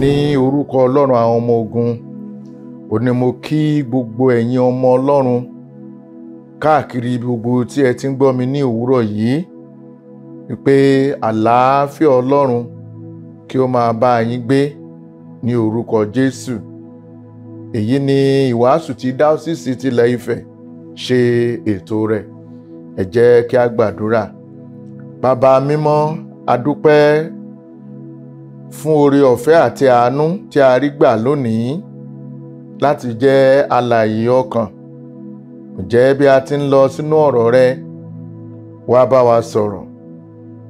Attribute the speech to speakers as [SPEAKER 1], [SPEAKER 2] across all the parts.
[SPEAKER 1] Ní orúkọ Ọlọ́run àwọn ọmọ ogun, ó ní mo kí gbogbo ẹ̀yin ọmọ Ọlọ́run káàkiri gbogbo tí ẹ ti ń gbọ́ mi ní òwúrọ̀ yìí, wípé àlàáfíà Ọlọ́run kí ó máa bá yín gbé ní orúkọ Jésù. Èyí ni ìwàásù tí Dáósìsì tilẹ̀ Ifẹ̀ ṣe ètò rẹ̀. Ẹ jẹ́ kí a gbàdúrà. Bàbá mímọ́, a dúpẹ́ fún oore ọ̀fẹ́ àti àánú tí a rí gbà lónìí láti jẹ́ alààyè ọkàn. Ǹjẹ́ bí a ti ń lọ sínú ọ̀rọ̀ rẹ, wá bá wa sọ̀rọ̀.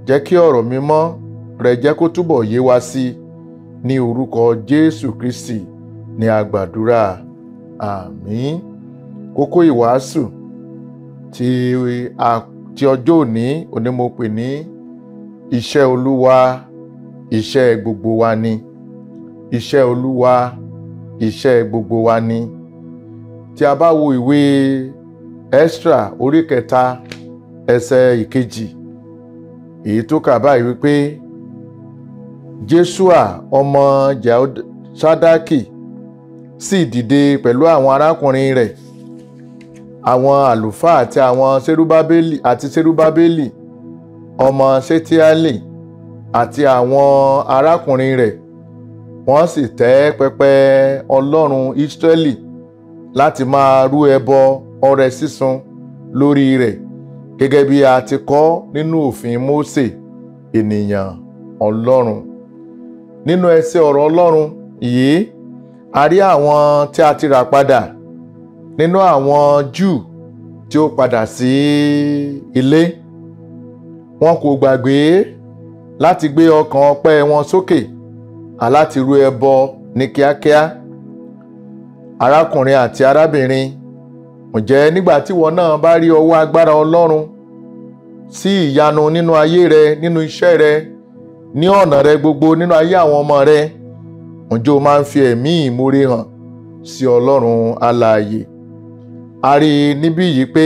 [SPEAKER 1] Jẹ́ kí ọ̀rọ̀ mímọ́ rẹ jẹ́ kó túbọ̀ yé wa sí ní orúkọ Jésù Kristi ni a gbàdúrà. Àmín. Kókó ìwàásù ti ọjọ́ òní mo pè ní iṣẹ́ Olúwa, iṣẹ́ gbogbo wa ni. Iṣẹ́ Olúwa, iṣẹ́ gbogbo wa ni. Tí a bá wo ìwé Ẹ́sírà orí 3 ẹsẹ̀ 2, èyí tó kà báyìí wípé Jóṣúà ọmọ Jehoṣádaki sì dìde pẹ̀lú àwọn arákùnrin rẹ̀, àwọn àlùfáà àti àwọn Serubábélì ọmọ Ṣealtieli àti àwọn arákùnrin rẹ̀, wọ́n sì tẹ́ pẹpẹ Ọlọ́run Ísírẹ́lì láti máa rú ẹbọ ọrẹ sísun lórí rẹ̀, gẹ́gẹ́ bí a ti kọ nínú òfin Mósè ènìyàn Ọlọ́run. Nínú ẹsẹ̀ ọ̀rọ̀ Ọlọ́run yìí, a rí àwọn tí a ti rà padà nínú àwọn Júù tí ó padà sí ilé. Wọn kò gbàgbé láti gbé ọkàn ọpẹ́ wọn sókè láti rú ẹbọ ní kíákíá. Arákùnrin àti arábìnrin, ǹjẹ́ nígbà tí wọn náà bá rí ọwọ́ agbára Ọlọ́run sí ìyanu nínú ayé rẹ, nínú iṣẹ́ rẹ, ní ọ̀nà rẹ gbogbo, nínú ayé àwọn ọmọ rẹ, ǹjẹ́ o máa ń fi ẹ̀mí ìmoore hàn sí Ọlọ́run alààyè? A rí níbí yìí pé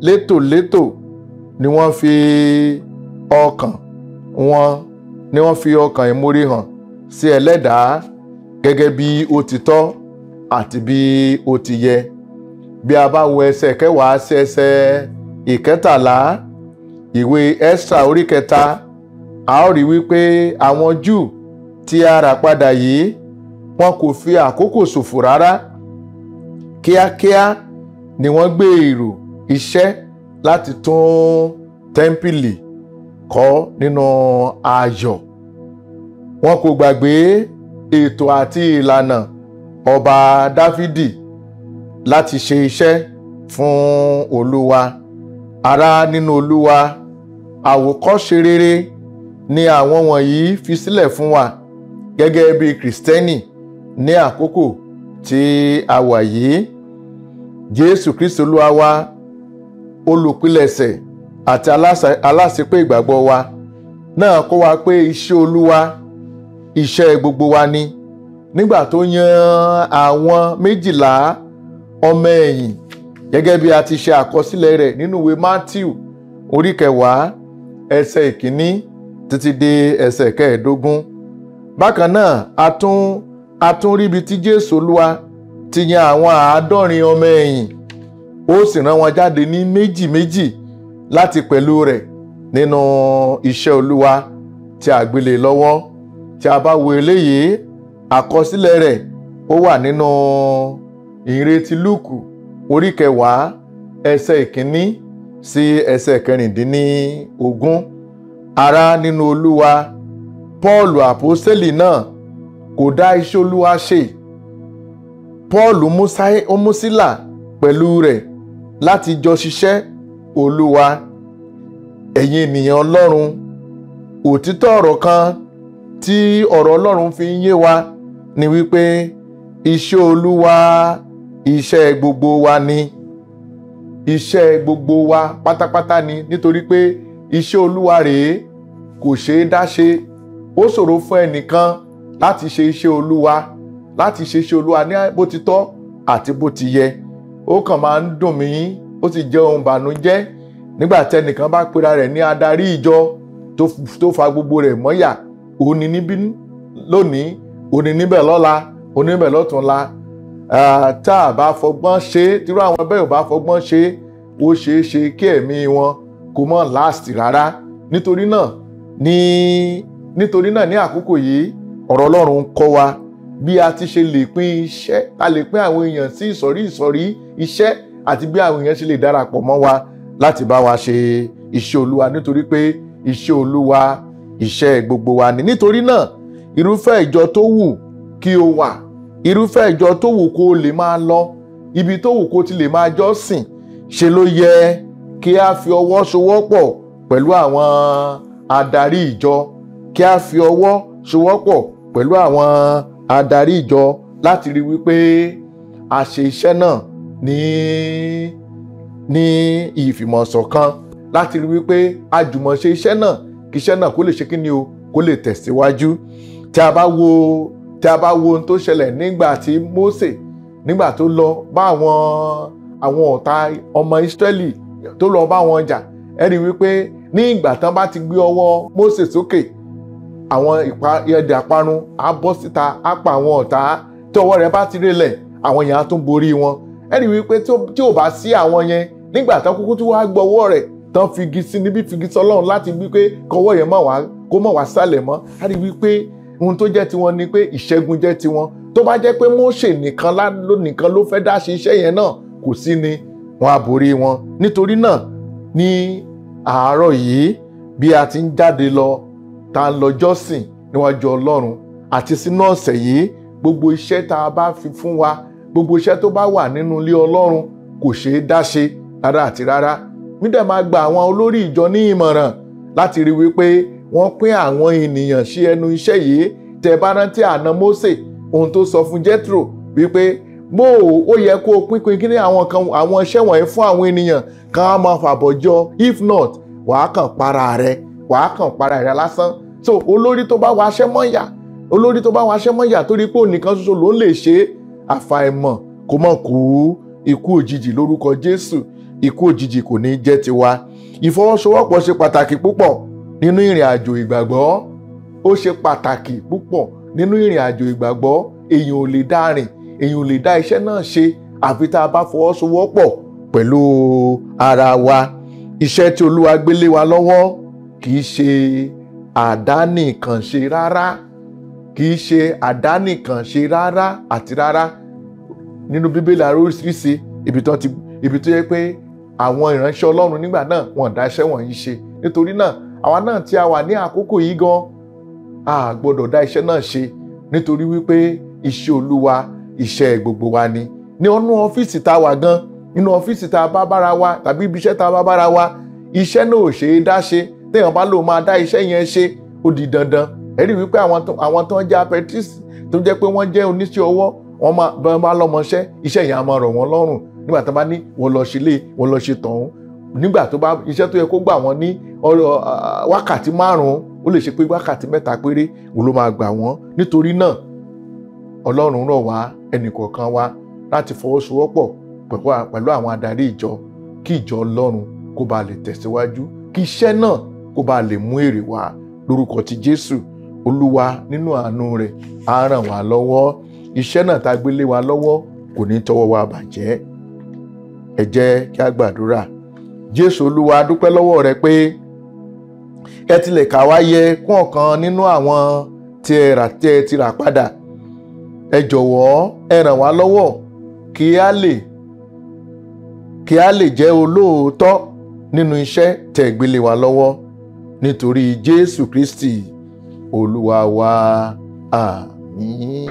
[SPEAKER 1] létòlétò ni wọ́n fi ọkàn ìmoore hàn sí Ẹlẹ́dàá gẹ́gẹ́ bí ó ti tọ́ àti bí ó ti yẹ. Bí a bá wo ẹsẹ̀ 10 sí ẹsẹ̀ 13 ìwé Ẹ́sírà orí 3, a ó rí wípé àwọn Júù tí a rà padà yìí, wọn kò fi àkókò ṣòfò rárá. Kíákíá ni wọ́n gbé èrò iṣẹ́ láti tún tẹ́ḿpìlì kọ́ nínú ayọ̀. Wọn kò gbàgbé ètò àti ìlànà ọba Dáfídì láti ṣe iṣẹ́ fún Olúwa. Ará nínú Olúwa, àwòkọ́ṣe rere ni àwọn wọ̀nyí fi sílẹ̀ fún wa gẹ́gẹ́ bí Kristẹni ní àkókò tí a wà yìí. Jésù Kristi Olúwa wa, olùpilẹ̀ṣẹ̀ àti aláṣepé ìgbàgbọ́ wa, náà kọ́ wa pé iṣẹ́ Olúwa, iṣẹ́ gbogbo wa ni. Nígbà tó yan àwọn 12 ọmọ ẹ̀yìn gẹ́gẹ́ bí a ti ṣe àkọsílẹ̀ rẹ̀ nínú ìwé Mátíù orí 10 ẹsẹ̀ 1 títí dé ẹsẹ̀ 15. Bákan náà, a tún rí ibi tí Jésù Olúwa ti yan àwọn 70 ọmọ ẹ̀yìn, ó sì rán wọn jáde ní méjì láti pẹ̀lú rẹ̀ nínú iṣẹ́ Olúwa tí a gbélé lọ́wọ́. Tí a bá wo eléyìí, àkọsílẹ̀ rẹ̀ ó wà nínú ìhìnrere Lúùkù orí 10 ẹsẹ̀ 1 sí ẹsẹ̀ 16. Ará nínú Olúwa, Pọ́ọ̀lù àpọ́sítélì náà kò dá iṣẹ́ Olúwa ṣe. Pọ́ọ̀lù mú Sílà pẹ̀lú rẹ̀ láti jọ ṣiṣẹ́ Olúwa. Ẹ̀yin ènìyàn Ọlọ́run, òtítọ́ ọ̀rọ̀ kan tí ọ̀rọ̀ Ọlọ́run fi ń yé wa ni wípé iṣẹ́ Olúwa, iṣẹ́ gbogbo wa ni. Iṣẹ́ gbogbo wa pátápátá ni, nítorí pé iṣẹ́ Olúwa rèé, kò ṣeé dá ṣe. Ó ṣòro fún ẹnìkan láti ṣe iṣẹ́ Olúwa, ní bó ti tọ́ àti bó ti yẹ. Ó kàn máa ń dùn mí, ó sì jẹ́ ohun ìbànújẹ́ nígbà tí ẹnìkan bá pera rẹ̀ ní adarí ìjọ tó fa gbogbo rẹ̀ mọ́yà, òun ni níbínú. lónìí, òní níbẹ̀ lọ́la, òní níbẹ̀ lọ́túnla. Tá a bá fọgbọ́n ṣe, tírú àwọn bẹ́ẹ̀ ò bá fọgbọ́n ṣe, ó ṣeé ṣe kí ẹ̀mí wọn kó mọ́ last rárá. Nítorí náà ní àkókò yìí ọ̀rọ̀ Ọlọ́run ń kọ́ wa bí a ti ṣe lè pín iṣẹ́, a lè pín àwọn èèyàn sí ìsọ̀rí iṣẹ́, àti bí àwọn èèyàn ṣe lè darapọ̀ mọ́ wa láti bá wa ṣe iṣẹ́ Olúwa, nítorí pé iṣẹ́ Olúwa iṣẹ́ gbogbo wa ni. Nítorí náà irúfẹ́ ìjọ tó wù kí o wà, irúfẹ́ ìjọ tó wù kó o lè máa lọ, ibi tó wù kó o ti lè máa jọ́sìn, ṣe ló yẹ kí a fi ọwọ́ sowọ́pọ̀ pẹ̀lú àwọn adarí ìjọ, kí a fi ọwọ́ sowọ́pọ̀ pẹ̀lú àwọn adarí ìjọ láti rí wípé a ṣe iṣẹ́ náà ní ìfìmọ̀ṣọ̀kan, láti rí wípé a jùmọ̀ ṣe iṣẹ́ náà kí iṣẹ́ náà kó lè ṣe kíni o, kó lè tẹ̀síwájú. Tí a bá wo ohun tó ṣẹlẹ̀ nígbà tí Mósè nígbà tó lọ bá àwọn ọ̀tá ọmọ Ísírẹ́lì tó lọ bá wọn jà, ẹ rí wípé ní ìgbà tán bá ti gbé ọwọ́ Mósè sókè, àwọn ẹ̀dà parun á bọ́ síta, á pa àwọn ọ̀tá. Tí ọwọ́ rẹ̀ bá ti rélẹ̀, àwọn yẹn á tún borí wọn. Ẹ rí wípé tí ò bá sí àwọn yẹn, nígbà tán kúkú tí wọ́n á gbọ́ ọwọ́ rẹ̀ tán figi sí níbi figi sí Ọlọ́run láti wí pé kọwọ́ yẹn kó mọ̀ wá sálẹ̀ mọ́. Á rí wípé ohun tó jẹ́ tiwọn ni pé ìṣẹ́gun jẹ́ tiwọn. Tó bá jẹ́ pé Mósè nìkan ló fẹ́ dá ṣe iṣẹ́ yẹn náà, kò sí ni wọ́n á borí wọn. Nítorí náà ní àárọ̀ yìí bí a ti ń jáde lọ, tá a ń lọ jọ́sìn níwájú Ọlọ́run, àti sínú ọ̀sẹ̀ yìí, gbogbo iṣẹ́ tá a bá fi fún wa, gbogbo iṣẹ́ tó bá wà nínú ilé Ọlọ́run kò ṣeé dá ṣe rárá àti rárá. Mí dẹ̀ máa gba àwọn olórí ìjọ ní ìmọ̀ràn láti rí wípé wọ́n pín àwọn ènìyàn sí ẹnu iṣẹ́ yìí. Tẹ́ bá rántí àná Mósè, ohun tó sọ fún Jétro wípé ó yẹ kó o pín kí ní àwọn iṣẹ́ wọ̀nyí fún àwọn ènìyàn kan á máa fàbọ̀ jọ, if not wàá kàn para rẹ lásán. So olórí tó bá wáṣẹ́ mọ́yà torí pé ònìkan ṣoṣo ló lè ṣe, àfàìmọ̀ kó mọ̀ kú ikú òjijì lórúkọ Jésù. Ikú òjijì kò ní jẹ́ tiwa. Ìfọwọ́sowọ́pọ̀ ṣe pàtàkì púpọ̀ nínú ìrìn àjò ìgbàgbọ́. Ó ṣe pàtàkì púpọ̀ nínú ìrìn àjò ìgbàgbọ́. Èèyàn ò lè dá rìn, èèyàn ò lè dá iṣẹ́ náà ṣe àfi tá a bá fọwọ́sowọ́pọ̀ pẹ̀lú ara wa. Iṣẹ́ tí Olúwa gbé lé wa lọ́wọ́ kì í ṣe àdánìkànṣe rárá, àti rárá. Nínú Bíbélì oríṣiríṣi ibi tó yẹ pé àwọn ìránṣẹ́ Ọlọ́run nígbà náà wọ́n dá iṣẹ́ wọ̀nyí ṣe. Nítorí náà àwa náà tí a wà ní àkókò yìí gan, a gbọ́dọ̀ dá iṣẹ́ náà ṣe, nítorí wípé iṣẹ́ Olúwa iṣẹ́ gbogbo wa ni. Ní ọ̀nà ọ́fíìsì tá a wà gan, nínú ọ́fíìsì tá a bá bára wa tàbí ibi iṣẹ́ tá a bá bára wa, iṣẹ́ náà ò ṣe é dá ṣe. Téèyàn bá lò máa dá iṣẹ́ yẹn ṣe, ó di dandan. Ẹ rí wípé àwọn tó ń jẹ́ apprentice tó jẹ́ pé wọ́n jẹ́ oníṣẹ́ ọwọ́, wọ́n máa lọ́mọṣẹ́, iṣẹ́ yẹn á máa rọ̀ wọ́n lọ́rùn. Nígbà tó bá ní wọ́n lọ ṣe lé, wọ́n lọ ṣe tọ̀hún, nígbà tó bá iṣẹ́ tó yẹ kó gbà wọ́n ní wákàtí 5, ó lè ṣe pé wákàtí 3 péré òun ló máa gbà wọ́n. Nítorí náà Ọlọ́run rọ̀ wá ẹnìkọ̀ọ̀kan wa láti fọwọ́sowọ́pọ̀ pẹ̀lú àwọn adarí ìjọ, kí ìjọ Ọlọ́run kó ba lè tẹ̀síwájú, kí iṣẹ́ náà kó ba lè mú èrè wá lórúkọ ti Jésù. Olúwa nínú àánú rẹ̀ á ràn wá lọ́wọ́. Iṣẹ́ náà tá a gbé lé wa lọ́wọ́ kò ní tọwọ́ wa bàjẹ́. Ẹ jẹ́ kí a gbàdúrà. Jésù Olúwa, a dúpẹ́ lọ́wọ́ rẹ pé ẹ tilẹ̀ kà wá yẹ kún ọ̀kan nínú àwọn tí ẹ ti rà padà. Ẹ jọ̀wọ́ ẹ ràn wá lọ́wọ́ kí a lè jẹ́ olóòótọ́ nínú iṣẹ́ tẹ́ gbé lé wa lọ́wọ́, nítorí Jésù Kristi Olúwa wa. Àmín.